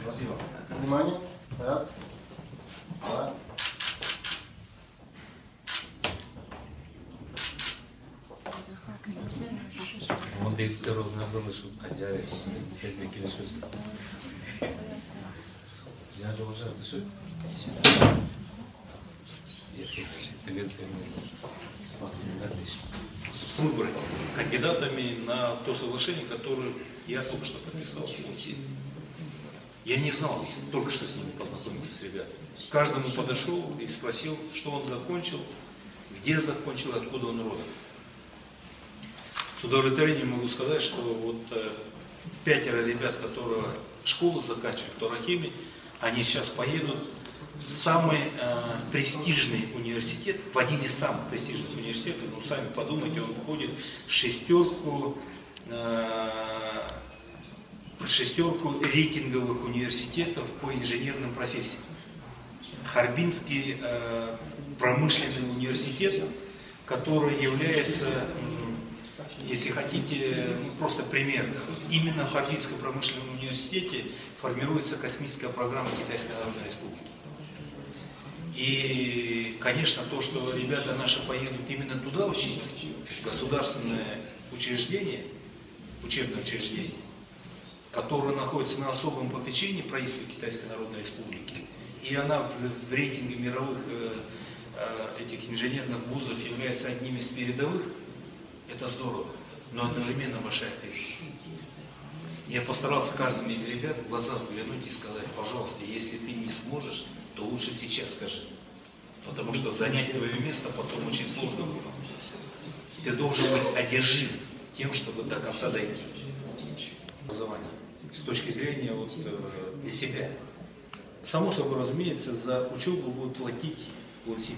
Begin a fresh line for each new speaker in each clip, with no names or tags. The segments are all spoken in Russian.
Спасибо. Внимание. Раз. Два.
Он десь первого залишив Кадярі, стільки кілішось. Я же уже слышу. Выбрать кандидатами на то соглашение, которое я только что подписал в Функции. Я не знал, только что с ними познакомиться с ребятами. Каждому подошел и спросил, что он закончил, где закончил, откуда он родом. С удовлетворением могу сказать, что вот 5 ребят, которые школу заканчивают в Торахиме, они сейчас поедут в самый престижный университет, в один из самых престижных университетов, ну сами подумайте, он входит в шестерку рейтинговых университетов по инженерным профессиям. Харбинский промышленный университет, который является, если хотите, просто пример. Именно в Харбинском промышленном университете формируется космическая программа Китайской Народной Республики. И, конечно, то, что ребята наши поедут именно туда учиться, государственное учреждение, учебное учреждение, которое находится на особом попечении правительства Китайской Народной Республики, и она в рейтинге мировых этих инженерных вузов является одним из передовых, это здорово, но одновременно большая ответственность. Я постарался каждому из ребят в глаза взглянуть и сказать: пожалуйста, если ты не сможешь, то лучше сейчас скажи. Потому что занять твое место потом очень сложно будет. Ты должен быть одержим тем, чтобы до конца дойти. Образование. С точки зрения вот, для себя. Само собой разумеется, за учебу будут платить вот все.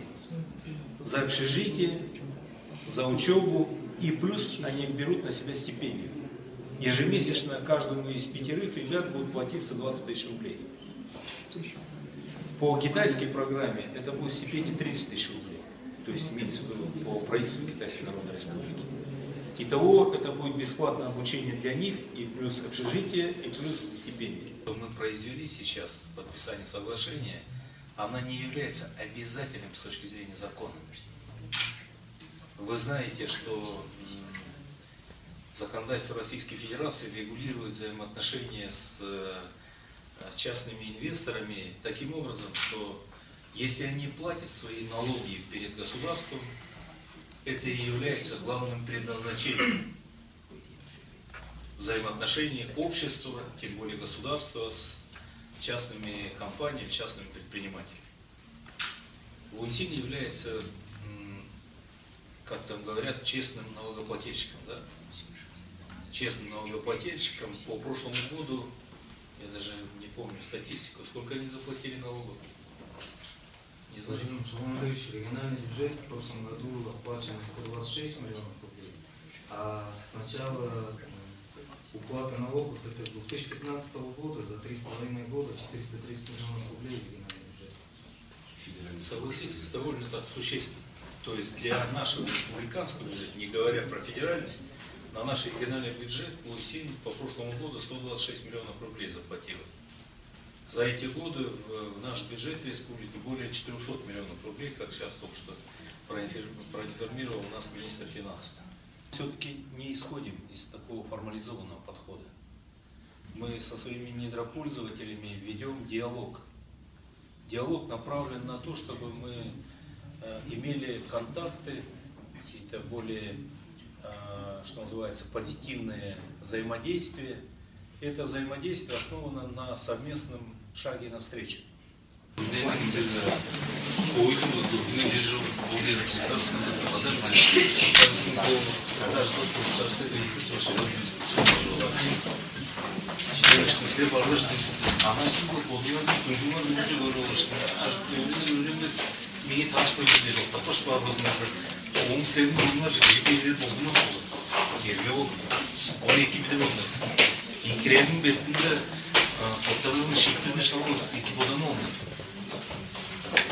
За общежитие, за учебу. И плюс они берут на себя стипендию. Ежемесячно каждому из 5 ребят будет платиться 20 тысяч рублей. По китайской программе это будет стипендия 30 тысяч рублей. То есть имеется в виду по правительству Китайской Народной Республики. Итого это будет бесплатное обучение для них, и плюс общежитие, и плюс стипендия. Мы произвели сейчас подписание соглашения, она не является обязательным с точки зрения закона. Вы знаете, что законодательство Российской Федерации регулирует взаимоотношения с частными инвесторами таким образом, что если они платят свои налоги перед государством, это и является главным предназначением взаимоотношений общества, тем более государства, с частными компаниями, частными предпринимателями. Лунсин является, как там говорят, честным налогоплательщиком, да? Честным налогоплательщиком. По прошлому году, я даже не помню статистику, сколько они заплатили налогов. Не знаю.
Региональный бюджет в прошлом году оплачен 126 миллионов рублей, а с начала уплаты налогов это с 2015 года за 3,5 года 430 миллионов рублей региональный бюджет.
Согласитесь, довольно так существенно. То есть для нашего республиканского бюджета, не говоря про федеральный, на наш региональный бюджет Лунсин по прошлому году 126 миллионов рублей заплатил. За эти годы в наш бюджет республики более 400 миллионов рублей, как сейчас только что проинформировал нас министр финансов. Все-таки не исходим из такого формализованного подхода. Мы со своими недропользователями ведем диалог. Диалог направлен на то, чтобы мы имели контакты, какие-то более, что называется, позитивные взаимодействия. Это взаимодействие основано на совместном шаге навстречу. Киренің бетінде фотоның шектеріне шалғылық екі бодан олды.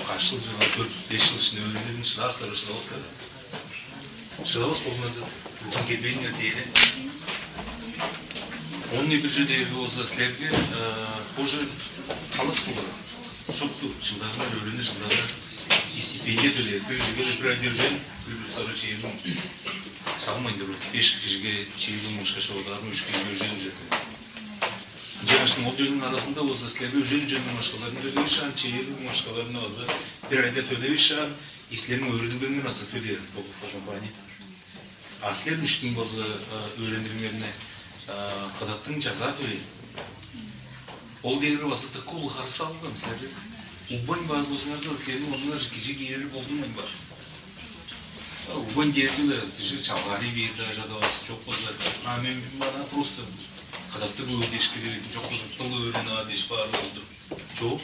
Қашыл жылға 4-5 жыл ішінде өрімдердің шыдағыстары шыдағыстары. Шыдағыс болмады, бүтін келбейін өрдейді. Оның бір жердегі осы сілерге тоже қалас болады. Шоқты жылдарына, өрені жылдарына стипендия төледі. Bir жерге бір айдержен, bir ұстары чейдің сағымайында бір 5 кішіге чейдің мұшқа шауыдарын 3 кішіге өржен жүрді. Жаңашының ол жөнің арасында осы сілерге өржен мұшқаларын төлеуі шан, чейдің мұшқаларын азы бір айда төлеуі шан, сілердің өріндігінен азы төледі бұл компания. Сілердің үштің болсы өріндігінеріне қадаттың жаза төлейді. Ол дегені басықты қол қарсы алған сілерді. Убань бар болсыңызда, сілердің оныңа кежі кейері болдың бар. Убань дегені кежі чалғары бейді, жадавасы жоқ болса. Мен бана просто қадатты көй дешкі беретін жоқ болса, тұл өріні деш бар болды. Жоқ,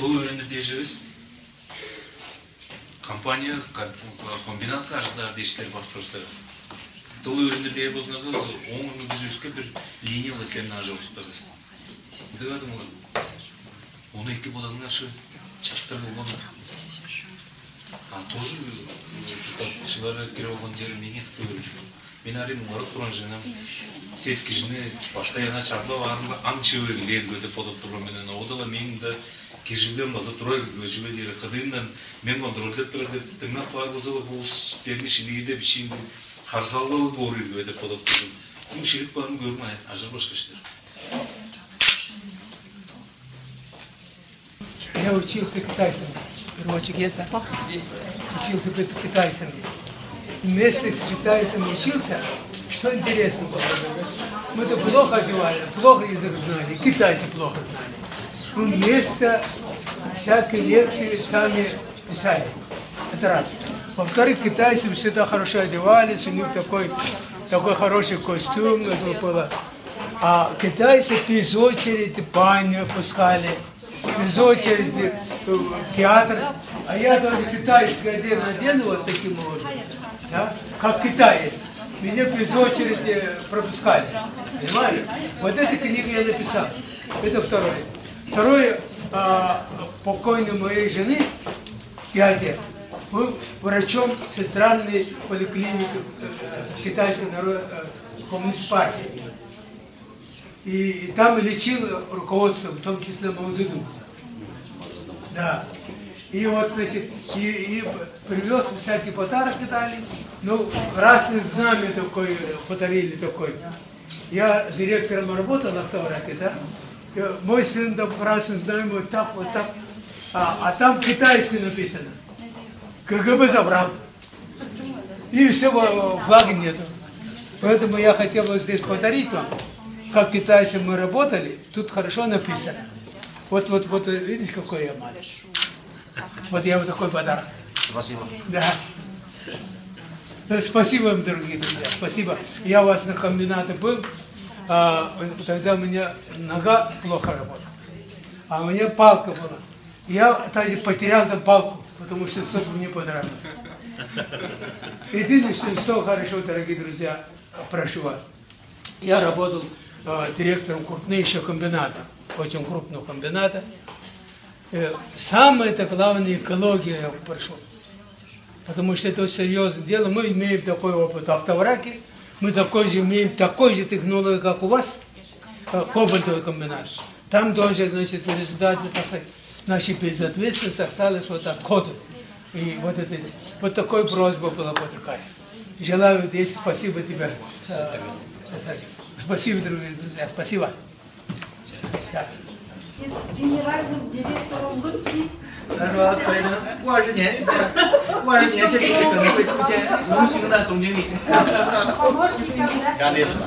тұл өріні дешіңіз. Компания, комбинат кажда дештер бар тұрсы. Тұл өрінді де болсыңызда, оңын біз өскі бір линиялы сілерін ажырыстырыз. Дегадым олар. Оны екі болағын ашы частыр болған. Тоже жылары кері болған дері менен көріп жүр. Мен арим оларып тұрған жинам. Сескі жіне постоянно чарлы варымға аңчы өргілер көді подып тұрған менен. Одала менің де кержілден базы тұрай көжібе дері қыдайымдан мен контролдеп тұрады. Тыңнап бар болсалы бұл стерді шілігіде бішейді қарсалығы көрі көді подып тұрған. Бұл шелік бағын көрмей ажыр башқаштыр.
Я учился китайцам. Переводчик есть, да? Здесь. Учился китайцам. Вместе с китайцами учился, что интересно было. Мы-то плохо одевали, плохо язык знали, китайцы плохо знали. Мы вместо всякой лекции сами писали. Это раз. Во-вторых, китайцы всегда хорошо одевались, у них такой хороший костюм, это было. А китайцы без очереди баню пускали. Без очереди в театр, а я тоже китайское одену вот таким образом, да? Как китаец. Меня без очереди пропускали, понимали? Вот эту книгу я написал, это второе. Второе, покойной моей жены, дядя, был врачом центральной поликлиники китайской коммунистической партии. И там лечил руководство, в том числе Маузеду. Да. И вот, значит, и привез всякие подарки дали. Ну, красное знамя такое подарили такой. Я директором работал на Автовраке, да? И мой сын там красное знамя вот так. А там китайский написано. КГБ забрал. И все, блага нету. Поэтому я хотел вот здесь подарить вам. Как китайцы мы работали, тут хорошо написано. Вот, видите, какой я малец. Вот я вот такой подарок.
Спасибо.
Да. Спасибо вам, дорогие друзья, спасибо. Я у вас на комбинате был, тогда у меня нога плохо работала, а у меня палка была. Я также потерял там палку, потому что что-то мне понравилось. Единственное, что хорошо, дорогие друзья, прошу вас. Я работал директором крупнейшего комбината, очень крупного комбината. Самое главное, экология я прошел. Потому что это серьезное дело. Мы имеем такой опыт в Автовраке, мы имеем такой же технологию, как у вас, кобальтовый комбинат. Там тоже, значит, в результате нашей безответственности осталось вот отходы. И вот такой просьба была вот такая. Желаю здесь спасибо тебе. Спасибо, дорогие друзья, спасибо. Да.
Генеральным директором ВЦИ.
他说可能50年这里可能会出现无形的总经理。
Помощник генерального.